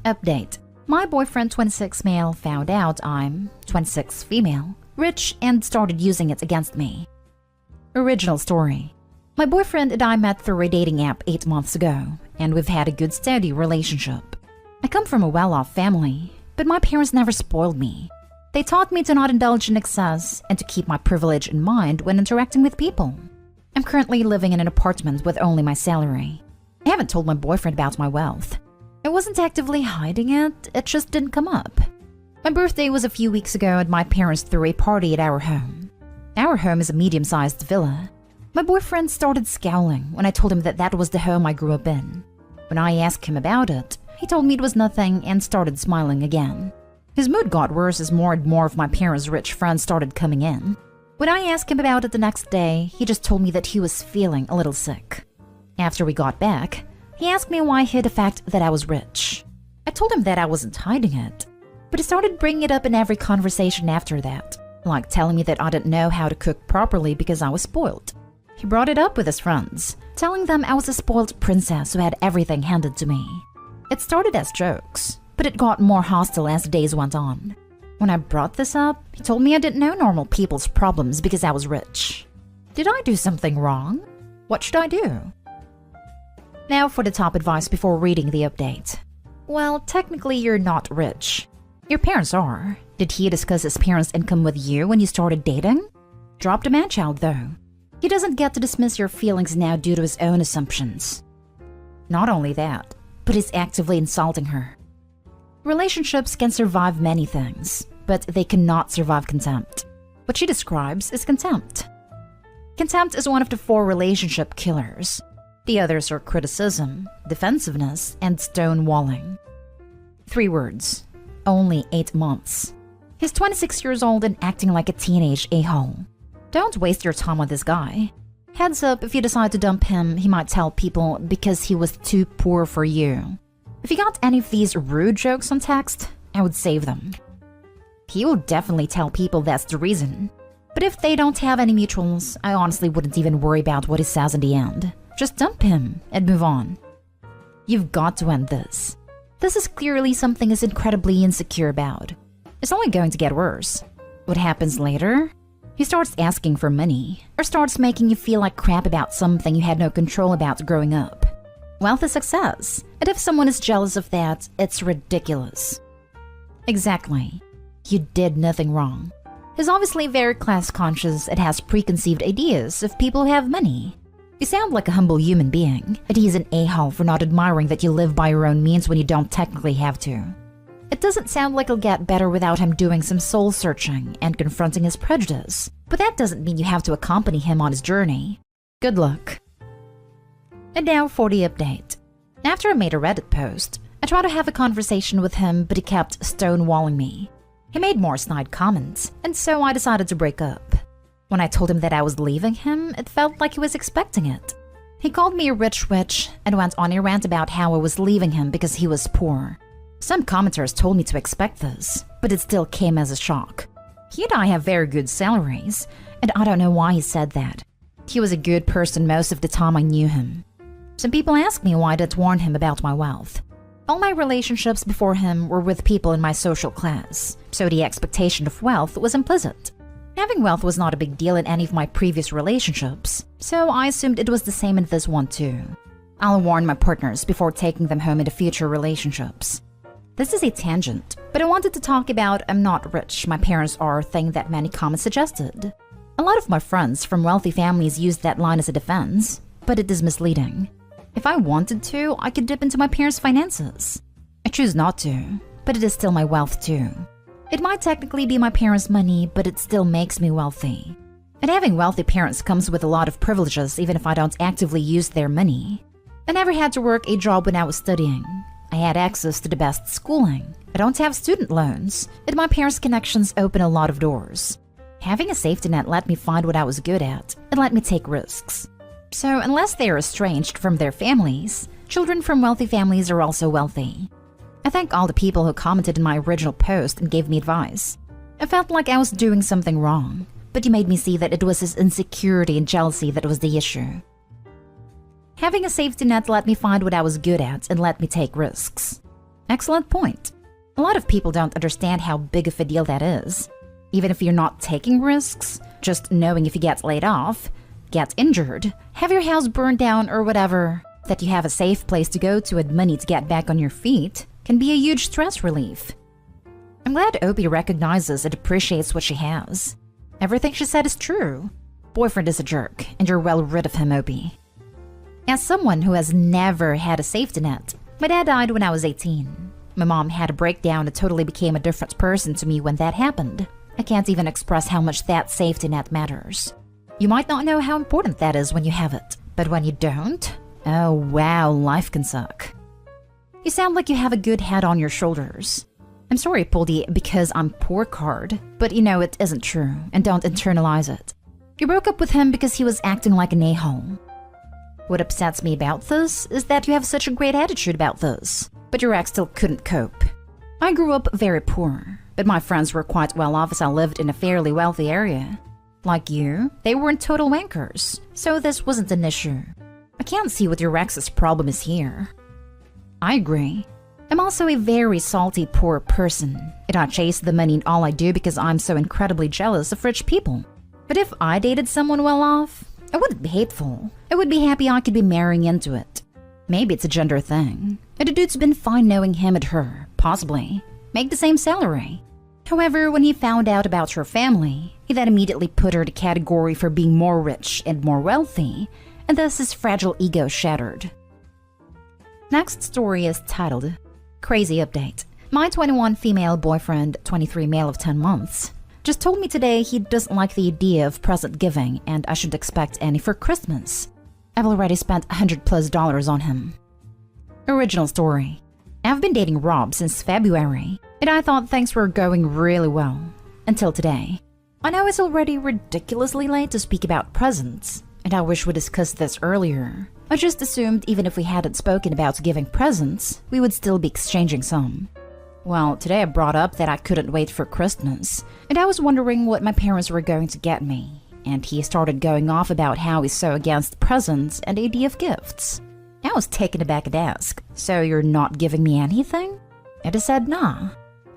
Update. My boyfriend 26 male found out I'm 26 female, rich, and started using it against me. Original story. My boyfriend and I met through a dating app 8 months ago, and we've had a good steady relationship. I come from a well-off family, but my parents never spoiled me. They taught me to not indulge in excess and to keep my privilege in mind when interacting with people. I'm currently living in an apartment with only my salary. I haven't told my boyfriend about my wealth. I wasn't actively hiding it just didn't come up. My birthday was a few weeks ago and my parents threw a party at our home. Our home is a medium-sized villa. My boyfriend started scowling when I told him that that was the home I grew up in. When I asked him about it, he told me it was nothing and started smiling again. His mood got worse as more and more of my parents' rich friends started coming in. When I asked him about it the next day, he just told me that he was feeling a little sick. After we got back, he asked me why I hid the fact that I was rich. I told him that I wasn't hiding it, but he started bringing it up in every conversation after that, like telling me that I didn't know how to cook properly because I was spoiled. He brought it up with his friends, telling them I was a spoiled princess who had everything handed to me. It started as jokes, but it got more hostile as the days went on. When I brought this up, he told me I didn't know normal people's problems because I was rich. Did I do something wrong? What should I do? Now for the top advice before reading the update. Well, technically you're not rich. Your parents are. Did he discuss his parents' income with you when you started dating? Drop the man-child though. He doesn't get to dismiss your feelings now due to his own assumptions. Not only that, but he's actively insulting her. Relationships can survive many things, but they cannot survive contempt. What she describes is contempt. Contempt is one of the 4 relationship killers. The others are criticism, defensiveness, and stonewalling. 3 words. Only 8 months. He's 26 years old and acting like a teenage a-hole. Don't waste your time with this guy. Heads up, if you decide to dump him, he might tell people because he was too poor for you. If you got any of these rude jokes on text, I would save them. He will definitely tell people that's the reason. But if they don't have any mutuals, I honestly wouldn't even worry about what he says in the end. Just dump him and move on. You've got to end this. This is clearly something he's incredibly insecure about. It's only going to get worse. What happens later? He starts asking for money, or starts making you feel like crap about something you had no control about growing up. Wealth is success, and if someone is jealous of that, it's ridiculous. Exactly. You did nothing wrong. He's obviously very class-conscious and has preconceived ideas of people who have money. You sound like a humble human being, and he's an a-hole for not admiring that you live by your own means when you don't technically have to. It doesn't sound like it'll get better without him doing some soul-searching and confronting his prejudice, but that doesn't mean you have to accompany him on his journey. Good luck. And now for the update. After I made a Reddit post, I tried to have a conversation with him, but he kept stonewalling me. He made more snide comments, and so I decided to break up. When I told him that I was leaving him, it felt like he was expecting it. He called me a rich witch and went on a rant about how I was leaving him because he was poor. Some commenters told me to expect this, but it still came as a shock. He and I have very good salaries, and I don't know why he said that. He was a good person most of the time I knew him. Some people asked me why I didn't warn him about my wealth. All my relationships before him were with people in my social class, so the expectation of wealth was implicit. Having wealth was not a big deal in any of my previous relationships, so I assumed it was the same in this one too. I'll warn my partners before taking them home into future relationships. This is a tangent, but I wanted to talk about I'm not rich, my parents are thing that many comments suggested. A lot of my friends from wealthy families use that line as a defense, but it is misleading. If I wanted to, I could dip into my parents' finances. I choose not to, but it is still my wealth too. It might technically be my parents' money, but it still makes me wealthy. And having wealthy parents comes with a lot of privileges even if I don't actively use their money. I never had to work a job when I was studying. I had access to the best schooling. I don't have student loans, and my parents' connections open a lot of doors. Having a safety net let me find what I was good at and let me take risks. So unless they are estranged from their families, children from wealthy families are also wealthy. I thank all the people who commented in my original post and gave me advice. I felt like I was doing something wrong, but you made me see that it was his insecurity and jealousy that was the issue. Having a safety net let me find what I was good at and let me take risks. Excellent point. A lot of people don't understand how big of a deal that is. Even if you're not taking risks, just knowing if you get laid off, get injured, have your house burned down or whatever, that you have a safe place to go to and money to get back on your feet can be a huge stress relief. I'm glad Opie recognizes and appreciates what she has. Everything she said is true. Boyfriend is a jerk, and you're well rid of him, Opie. As someone who has never had a safety net, my dad died when I was 18. My mom had a breakdown and totally became a different person to me when that happened. I can't even express how much that safety net matters. You might not know how important that is when you have it, but when you don't, oh wow, life can suck. You sound like you have a good head on your shoulders. I'm sorry, Poldy, because I'm poor card, but you know it isn't true, and don't internalize it. You broke up with him because he was acting like an a-hole. What upsets me about this is that you have such a great attitude about this, but your ex still couldn't cope. I grew up very poor, but my friends were quite well off as I lived in a fairly wealthy area. Like you, they weren't total wankers, so this wasn't an issue. I can't see what your ex's problem is here. I agree. I'm also a very salty, poor person, and I chase the money in all I do because I'm so incredibly jealous of rich people. But if I dated someone well off, I wouldn't be hateful. I would be happy I could be marrying into it. Maybe it's a gender thing, and a dude's been fine knowing him and her, possibly. Make the same salary. However, when he found out about her family, he then immediately put her in a category for being more rich and more wealthy, and thus his fragile ego shattered. Next story is titled, Crazy Update. My 21 female boyfriend, 23 male of 10 months, just told me today he doesn't like the idea of present giving and I shouldn't expect any for Christmas. I've already spent $100+ on him. Original story. I've been dating Rob since February, and I thought things were going really well. Until today. I know it's already ridiculously late to speak about presents, and I wish we discussed this earlier. I just assumed even if we hadn't spoken about giving presents, we would still be exchanging some. Well, today I brought up that I couldn't wait for Christmas, and I was wondering what my parents were going to get me, and he started going off about how he's so against presents and the idea of gifts. I was taken aback and asked, so you're not giving me anything? And I said nah.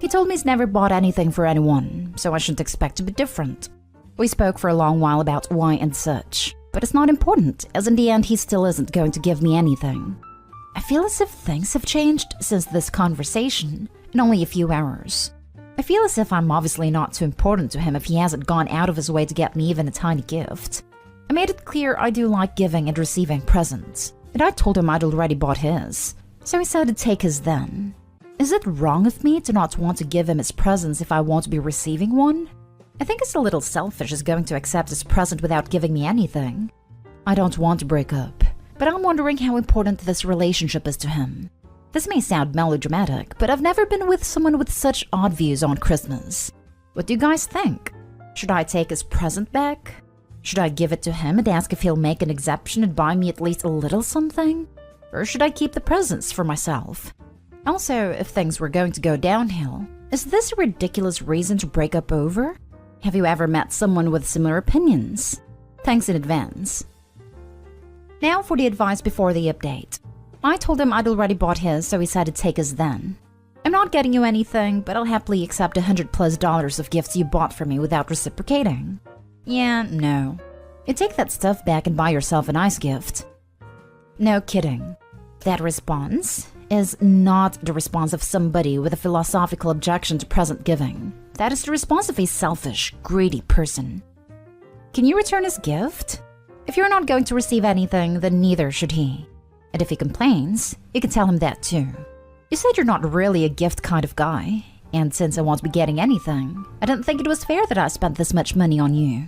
He told me he's never bought anything for anyone, so I shouldn't expect to be different. We spoke for a long while about why and such, but it's not important, as in the end he still isn't going to give me anything. I feel as if things have changed since this conversation in only a few hours. I feel as if I'm obviously not too important to him if he hasn't gone out of his way to get me even a tiny gift. I made it clear I do like giving and receiving presents, and I told him I'd already bought his, so he said to take his then. Is it wrong of me to not want to give him his presents if I won't be receiving one? I think it's a little selfish as going to accept his present without giving me anything. I don't want to break up, but I'm wondering how important this relationship is to him. This may sound melodramatic, but I've never been with someone with such odd views on Christmas. What do you guys think? Should I take his present back? Should I give it to him and ask if he'll make an exception and buy me at least a little something? Or should I keep the presents for myself? Also, if things were going to go downhill, is this a ridiculous reason to break up over? Have you ever met someone with similar opinions? Thanks in advance. Now for the advice before the update. I told him I'd already bought his, so he said to take his then. I'm not getting you anything, but I'll happily accept $100+ of gifts you bought for me without reciprocating. Yeah, no. You take that stuff back and buy yourself a nice gift. No kidding. That response is not the response of somebody with a philosophical objection to present giving. That is the response of a selfish, greedy person. Can you return his gift? If you're not going to receive anything, then neither should he. And if he complains, you can tell him that too. You said you're not really a gift kind of guy, and since I won't be getting anything, I didn't think it was fair that I spent this much money on you.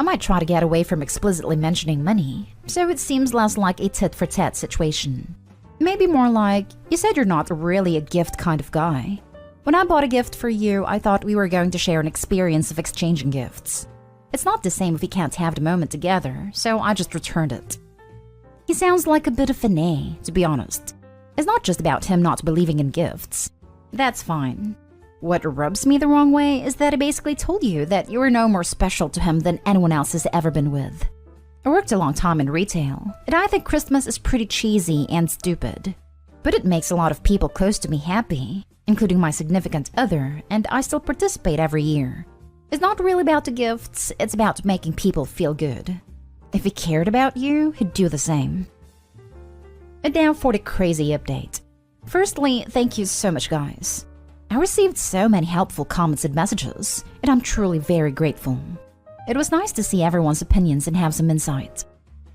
I might try to get away from explicitly mentioning money, so it seems less like a tit-for-tat situation. Maybe more like, you said you're not really a gift kind of guy. When I bought a gift for you, I thought we were going to share an experience of exchanging gifts. It's not the same if we can't have the moment together, so I just returned it. He sounds like a bit of an A, to be honest. It's not just about him not believing in gifts. That's fine. What rubs me the wrong way is that he basically told you that you were no more special to him than anyone else has ever been with. I worked a long time in retail, and I think Christmas is pretty cheesy and stupid. But it makes a lot of people close to me happy, including my significant other, and I still participate every year. It's not really about the gifts, it's about making people feel good. If he cared about you, he'd do the same. And now for the crazy update. Firstly, thank you so much, guys. I received so many helpful comments and messages, and I'm truly very grateful. It was nice to see everyone's opinions and have some insight.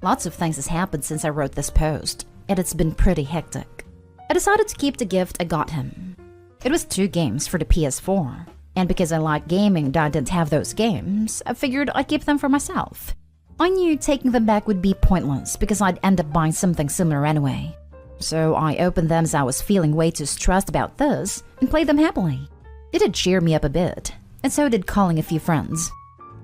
Lots of things has happened since I wrote this post, and it's been pretty hectic. I decided to keep the gift I got him. It was 2 games for the PS4, and because I like gaming and I didn't have those games, I figured I'd keep them for myself. I knew taking them back would be pointless because I'd end up buying something similar anyway. So I opened them as I was feeling way too stressed about this and played them happily. It did cheer me up a bit, and so did calling a few friends.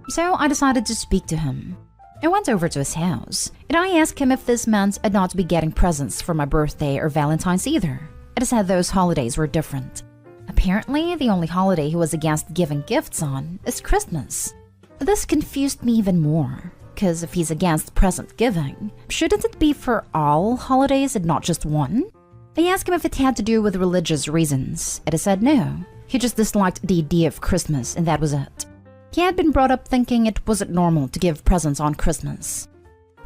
So I decided to speak to him. I went over to his house, and I asked him if this meant I'd not be getting presents for my birthday or Valentine's either. I just said those holidays were different. Apparently, the only holiday he was against giving gifts on is Christmas. This confused me even more, because if he's against present giving, shouldn't it be for all holidays and not just one? I asked him if it had to do with religious reasons, and he said no. He just disliked the idea of Christmas, and that was it. He had been brought up thinking it wasn't normal to give presents on Christmas.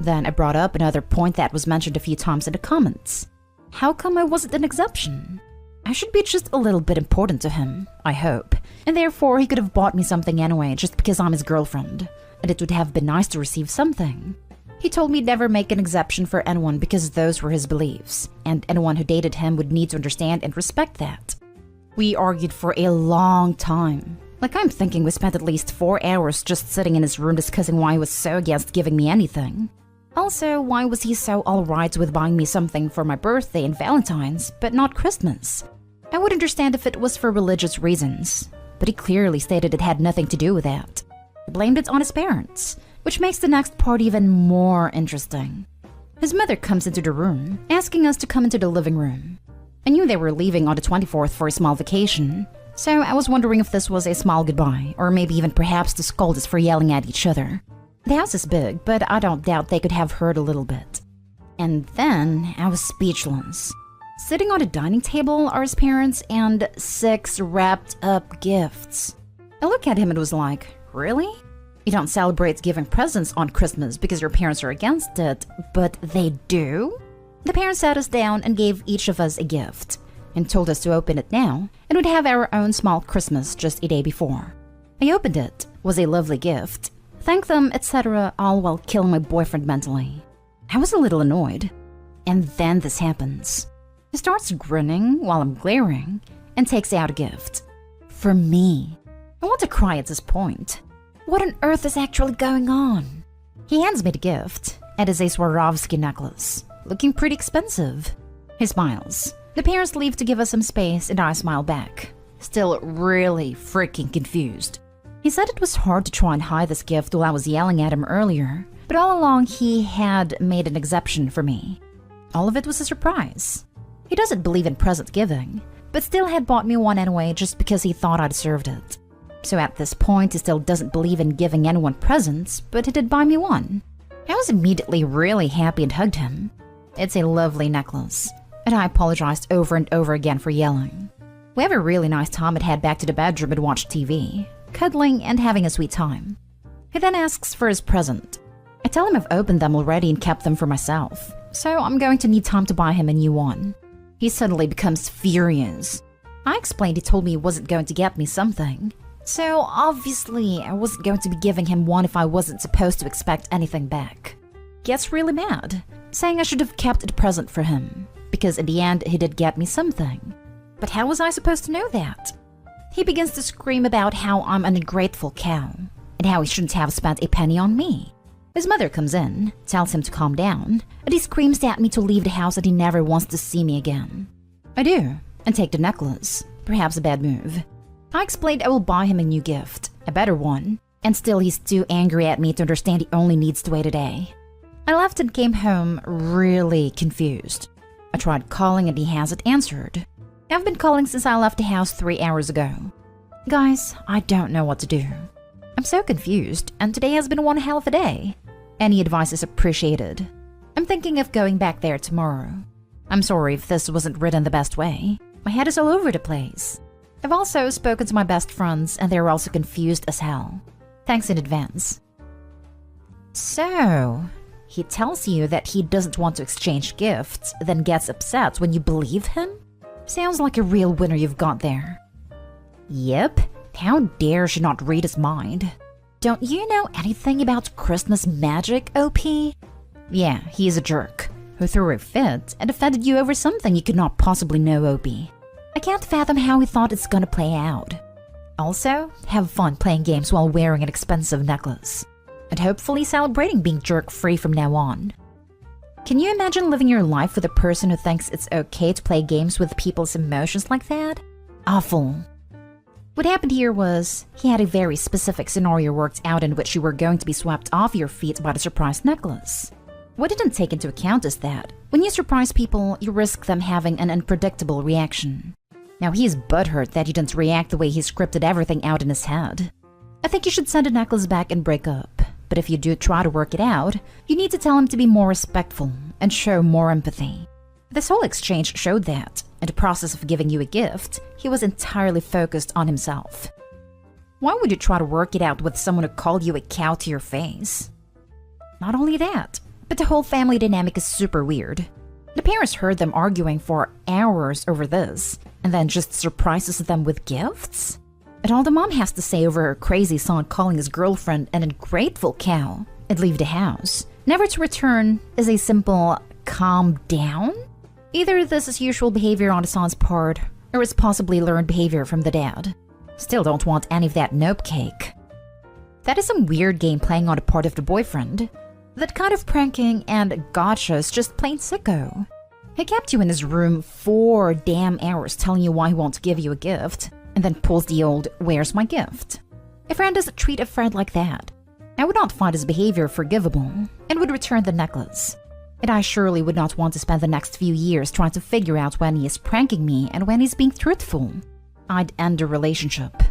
Then I brought up another point that was mentioned a few times in the comments. How come I wasn't an exception? I should be just a little bit important to him, I hope, and therefore he could have bought me something anyway just because I'm his girlfriend, and it would have been nice to receive something. He told me never make an exception for anyone because those were his beliefs, and anyone who dated him would need to understand and respect that. We argued for a long time. Like, I'm thinking we spent at least 4 hours just sitting in his room discussing why he was so against giving me anything. Also, why was he so alright with buying me something for my birthday and Valentine's, but not Christmas? I would understand if it was for religious reasons, but he clearly stated it had nothing to do with that. He blamed it on his parents, which makes the next part even more interesting. His mother comes into the room, asking us to come into the living room. I knew they were leaving on the 24th for a small vacation, so I was wondering if this was a small goodbye, or maybe even perhaps to scold us for yelling at each other. The house is big, but I don't doubt they could have heard a little bit. And then I was speechless. Sitting on a dining table are his parents and 6 wrapped up gifts. I look at him and was like, really? You don't celebrate giving presents on Christmas because your parents are against it, but they do? The parents sat us down and gave each of us a gift, and told us to open it now, and would have our own small Christmas just a day before. I opened it, was a lovely gift, thanked them, etc., all while killing my boyfriend mentally. I was a little annoyed. And then this happens. He starts grinning while I'm glaring, and takes out a gift. For me. I want to cry at this point. What on earth is actually going on? He hands me the gift. It is a Swarovski necklace, looking pretty expensive. He smiles. The parents leave to give us some space, and I smile back, still really freaking confused. He said it was hard to try and hide this gift while I was yelling at him earlier, but all along he had made an exception for me. All of it was a surprise. He doesn't believe in present giving, but still had bought me one anyway just because he thought I deserved it. So at this point, he still doesn't believe in giving anyone presents, but he did buy me one. I was immediately really happy and hugged him. It's a lovely necklace, and I apologized over and over again for yelling. We have a really nice time and head back to the bedroom and watch TV, cuddling and having a sweet time. He then asks for his present. I tell him I've opened them already and kept them for myself, so I'm going to need time to buy him a new one. He suddenly becomes furious. I explained he told me he wasn't going to get me something, so obviously I wasn't going to be giving him one if I wasn't supposed to expect anything back. Gets really mad, saying I should have kept the present for him, because in the end he did get me something. But how was I supposed to know that? He begins to scream about how I'm an ungrateful cow, and how he shouldn't have spent a penny on me. His mother comes in, tells him to calm down, and he screams at me to leave the house and he never wants to see me again. I do, and take the necklace, perhaps a bad move. I explained I will buy him a new gift, a better one, and still he's too angry at me to understand he only needs to wait a day. I left and came home really confused. I tried calling and he hasn't answered. I've been calling since I left the house 3 hours ago. Guys, I don't know what to do. I'm so confused, and today has been one hell of a day. Any advice is appreciated. I'm thinking of going back there tomorrow. I'm sorry if this wasn't written the best way. My head is all over the place. I've also spoken to my best friends and they're also confused as hell. Thanks in advance. So, he tells you that he doesn't want to exchange gifts, then gets upset when you believe him? Sounds like a real winner you've got there. Yep, how dare she not read his mind? Don't you know anything about Christmas magic, OP? Yeah, he's a jerk, who threw a fit and offended you over something you could not possibly know, OP. I can't fathom how he thought it's gonna play out. Also, have fun playing games while wearing an expensive necklace. And hopefully celebrating being jerk-free from now on. Can you imagine living your life with a person who thinks it's okay to play games with people's emotions like that? Awful. What happened here was, he had a very specific scenario worked out in which you were going to be swept off your feet by the surprise necklace. What didn't take into account is that, when you surprise people, you risk them having an unpredictable reaction. Now he's butthurt that you didn't react the way he scripted everything out in his head. I think you should send the necklace back and break up. But if you do try to work it out, you need to tell him to be more respectful and show more empathy. This whole exchange showed that, in the process of giving you a gift, he was entirely focused on himself. Why would you try to work it out with someone who called you a cow to your face? Not only that, but the whole family dynamic is super weird. The parents heard them arguing for hours over this, and then just surprises them with gifts? And all the mom has to say over her crazy son calling his girlfriend an ungrateful cow and leave the house, never to return, is a simple calm down? Either this is usual behavior on the son's part, or it's possibly learned behavior from the dad. Still don't want any of that nope cake. That is some weird game playing on the part of the boyfriend. That kind of pranking and gotcha is just plain sicko. He kept you in his room 4 damn hours telling you why he won't give you a gift, and then pulls the old, "Where's my gift?" A friend doesn't treat a friend like that. I would not find his behavior forgivable, and would return the necklace. And I surely would not want to spend the next few years trying to figure out when he is pranking me and when he's being truthful. I'd end the relationship.